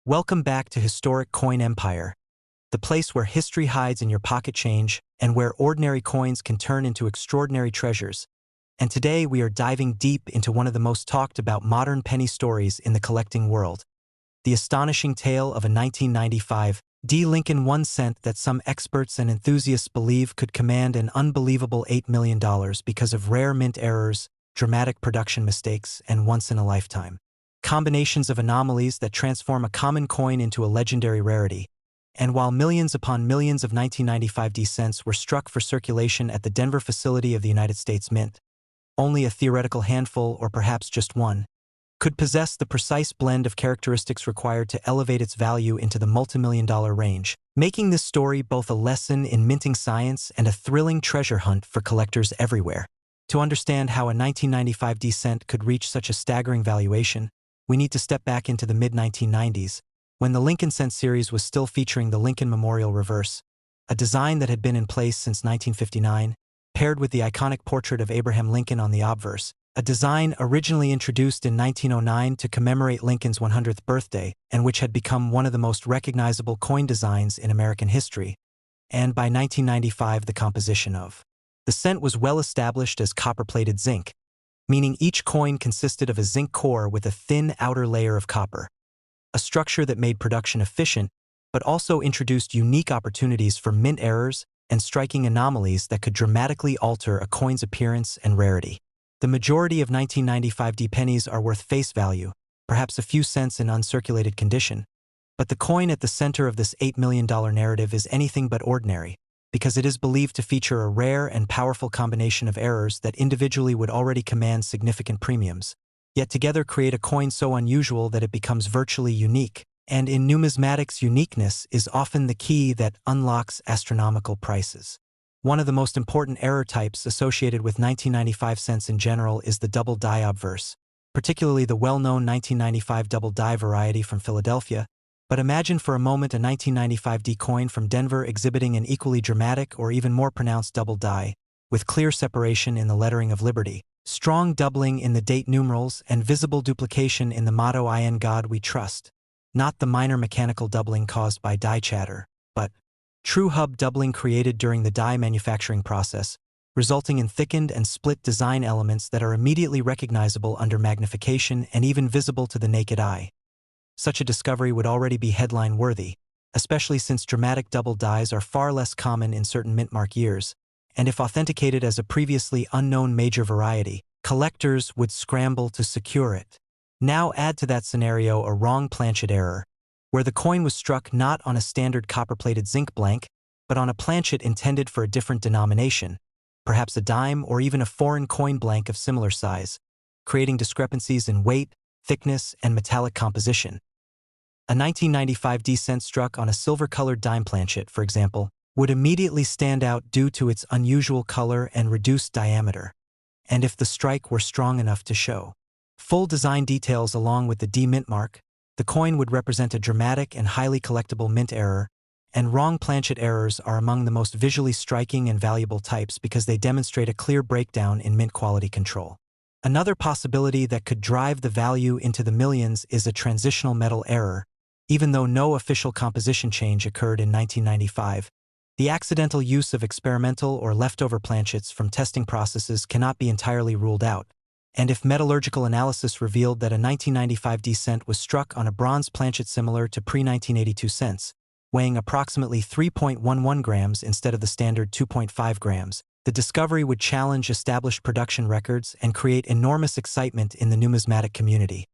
Welcome back to Historic Coin Empire, the place where history hides in your pocket change and where ordinary coins can turn into extraordinary treasures. And today we are diving deep into one of the most talked about modern penny stories in the collecting world. The astonishing tale of a 1995 D. Lincoln 1 cent that some experts and enthusiasts believe could command an unbelievable $8 million because of rare mint errors, dramatic production mistakes, and once-in-a-lifetime combinations of anomalies that transform a common coin into a legendary rarity. And while millions upon millions of 1995 D cents were struck for circulation at the Denver facility of the United States Mint, only a theoretical handful, or perhaps just one, could possess the precise blend of characteristics required to elevate its value into the multimillion-dollar range, making this story both a lesson in minting science and a thrilling treasure hunt for collectors everywhere. To understand how a 1995 D cent could reach such a staggering valuation, we need to step back into the mid-1990s, when the Lincoln Cent series was still featuring the Lincoln Memorial Reverse, a design that had been in place since 1959, paired with the iconic portrait of Abraham Lincoln on the obverse, a design originally introduced in 1909 to commemorate Lincoln's 100th birthday and which had become one of the most recognizable coin designs in American history. And by 1995, the composition of the cent was well established as copper-plated zinc, meaning each coin consisted of a zinc core with a thin outer layer of copper, a structure that made production efficient but also introduced unique opportunities for mint errors and striking anomalies that could dramatically alter a coin's appearance and rarity. The majority of 1995 D pennies are worth face value, perhaps a few cents in uncirculated condition, but the coin at the center of this $8 million narrative is anything but ordinary, because it is believed to feature a rare and powerful combination of errors that individually would already command significant premiums, yet together create a coin so unusual that it becomes virtually unique. And in numismatics, uniqueness is often the key that unlocks astronomical prices. One of the most important error types associated with 1995 cents in general is the double die obverse, particularly the well-known 1995 double die variety from Philadelphia. But imagine for a moment a 1995 D coin from Denver exhibiting an equally dramatic or even more pronounced double die, with clear separation in the lettering of liberty, strong doubling in the date numerals, and visible duplication in the motto "In God We Trust." Not the minor mechanical doubling caused by die chatter, but true hub doubling created during the die manufacturing process, resulting in thickened and split design elements that are immediately recognizable under magnification and even visible to the naked eye. Such a discovery would already be headline-worthy, especially since dramatic double dies are far less common in certain mint-mark years, and if authenticated as a previously unknown major variety, collectors would scramble to secure it. Now add to that scenario a wrong planchet error, where the coin was struck not on a standard copper-plated zinc blank, but on a planchet intended for a different denomination, perhaps a dime or even a foreign coin blank of similar size, creating discrepancies in weight, thickness, and metallic composition. A 1995 D cent struck on a silver-colored dime planchet, for example, would immediately stand out due to its unusual color and reduced diameter, and if the strike were strong enough to show full design details along with the D mint mark, the coin would represent a dramatic and highly collectible mint error, and wrong planchet errors are among the most visually striking and valuable types because they demonstrate a clear breakdown in mint quality control. Another possibility that could drive the value into the millions is a transitional metal error. Even though no official composition change occurred in 1995, the accidental use of experimental or leftover planchets from testing processes cannot be entirely ruled out. And if metallurgical analysis revealed that a 1995 D cent was struck on a bronze planchet similar to pre-1982 cents, weighing approximately 3.11 grams instead of the standard 2.5 grams, the discovery would challenge established production records and create enormous excitement in the numismatic community,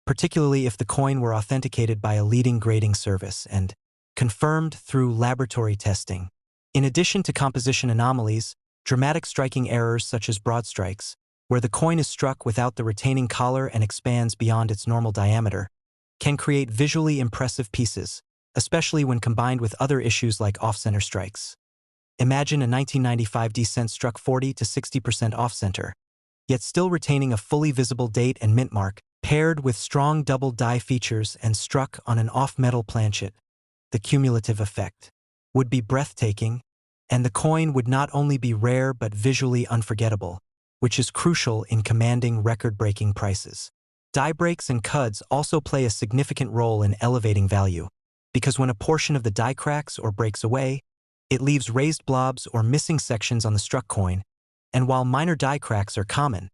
particularly if the coin were authenticated by a leading grading service and confirmed through laboratory testing. In addition to composition anomalies, dramatic striking errors such as broad strikes, where the coin is struck without the retaining collar and expands beyond its normal diameter, can create visually impressive pieces, especially when combined with other issues like off-center strikes. Imagine a 1995 D cent struck 40 to 60% off-center, yet still retaining a fully visible date and mint mark, paired with strong double die features and struck on an off-metal planchet. The cumulative effect would be breathtaking, and the coin would not only be rare but visually unforgettable, which is crucial in commanding record-breaking prices. Die breaks and cuds also play a significant role in elevating value, because when a portion of the die cracks or breaks away, it leaves raised blobs or missing sections on the struck coin, and while minor die cracks are common,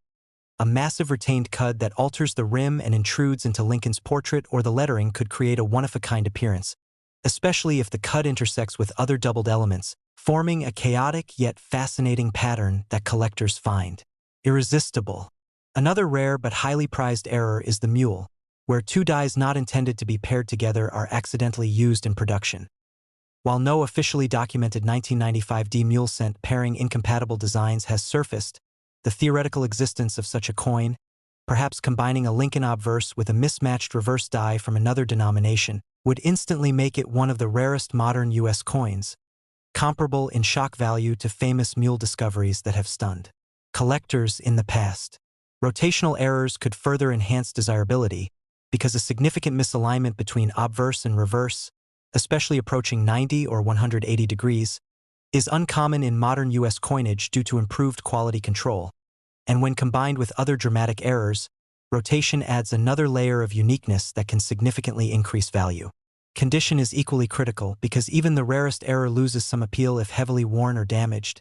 a massive retained cud that alters the rim and intrudes into Lincoln's portrait or the lettering could create a one-of-a-kind appearance, especially if the cud intersects with other doubled elements, forming a chaotic yet fascinating pattern that collectors find irresistible. Another rare but highly prized error is the mule, where two dies not intended to be paired together are accidentally used in production. While no officially documented 1995 D mule cent pairing incompatible designs has surfaced, the theoretical existence of such a coin, perhaps combining a Lincoln obverse with a mismatched reverse die from another denomination, would instantly make it one of the rarest modern U.S. coins, comparable in shock value to famous mule discoveries that have stunned collectors in the past. Rotational errors could further enhance desirability, because a significant misalignment between obverse and reverse, especially approaching 90 or 180 degrees, is uncommon in modern U.S. coinage due to improved quality control. And when combined with other dramatic errors, rotation adds another layer of uniqueness that can significantly increase value. Condition is equally critical because even the rarest error loses some appeal if heavily worn or damaged.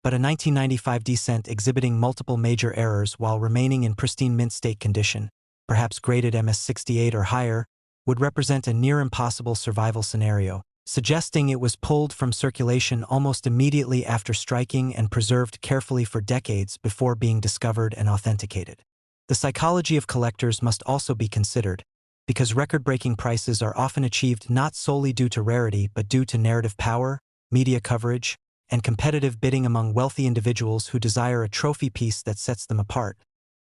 But a 1995 D cent exhibiting multiple major errors while remaining in pristine mint state condition, perhaps graded MS68 or higher, would represent a near-impossible survival scenario, suggesting it was pulled from circulation almost immediately after striking and preserved carefully for decades before being discovered and authenticated. The psychology of collectors must also be considered, because record-breaking prices are often achieved not solely due to rarity but due to narrative power, media coverage, and competitive bidding among wealthy individuals who desire a trophy piece that sets them apart.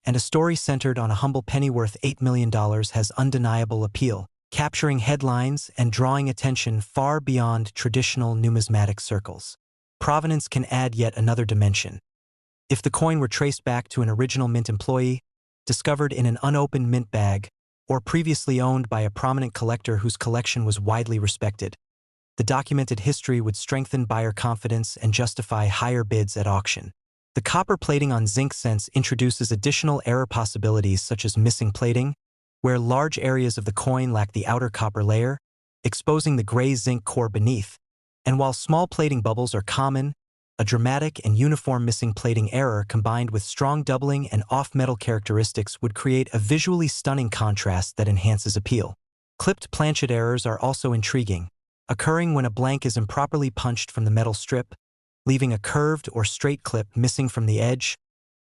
And a story centered on a humble penny worth $8 million has undeniable appeal, capturing headlines and drawing attention far beyond traditional numismatic circles. Provenance can add yet another dimension. If the coin were traced back to an original mint employee, discovered in an unopened mint bag, or previously owned by a prominent collector whose collection was widely respected, the documented history would strengthen buyer confidence and justify higher bids at auction. The copper plating on zinc cents introduces additional error possibilities such as missing plating, where large areas of the coin lack the outer copper layer, exposing the gray zinc core beneath. And while small plating bubbles are common, a dramatic and uniform missing plating error combined with strong doubling and off-metal characteristics would create a visually stunning contrast that enhances appeal. Clipped planchet errors are also intriguing, occurring when a blank is improperly punched from the metal strip, leaving a curved or straight clip missing from the edge,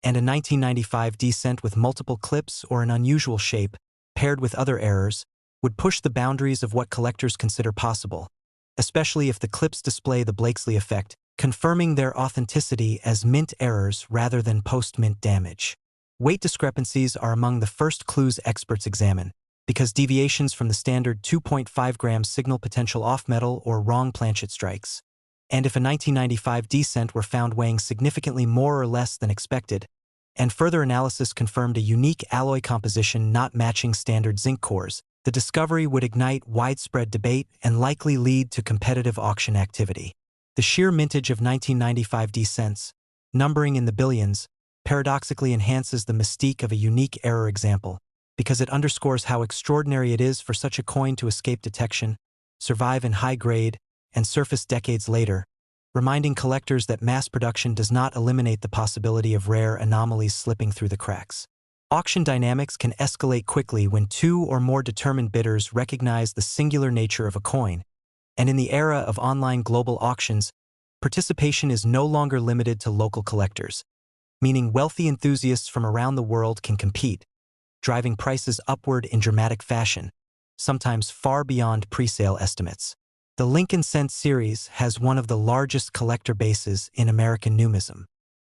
and a 1995 D cent with multiple clips or an unusual shape, paired with other errors, would push the boundaries of what collectors consider possible, especially if the clips display the Blakesley effect, confirming their authenticity as mint errors rather than post-mint damage. Weight discrepancies are among the first clues experts examine, because deviations from the standard 2.5 grams signal potential off-metal or wrong planchet strikes. And if a 1995 D cent were found weighing significantly more or less than expected, and further analysis confirmed a unique alloy composition not matching standard zinc cores, the discovery would ignite widespread debate and likely lead to competitive auction activity. The sheer mintage of 1995 D cents, numbering in the billions, paradoxically enhances the mystique of a unique error example, because it underscores how extraordinary it is for such a coin to escape detection, survive in high grade, and surface decades later, reminding collectors that mass production does not eliminate the possibility of rare anomalies slipping through the cracks. Auction dynamics can escalate quickly when two or more determined bidders recognize the singular nature of a coin, and in the era of online global auctions, participation is no longer limited to local collectors, meaning wealthy enthusiasts from around the world can compete, driving prices upward in dramatic fashion, sometimes far beyond pre-sale estimates. The Lincoln Cent series has one of the largest collector bases in American numism.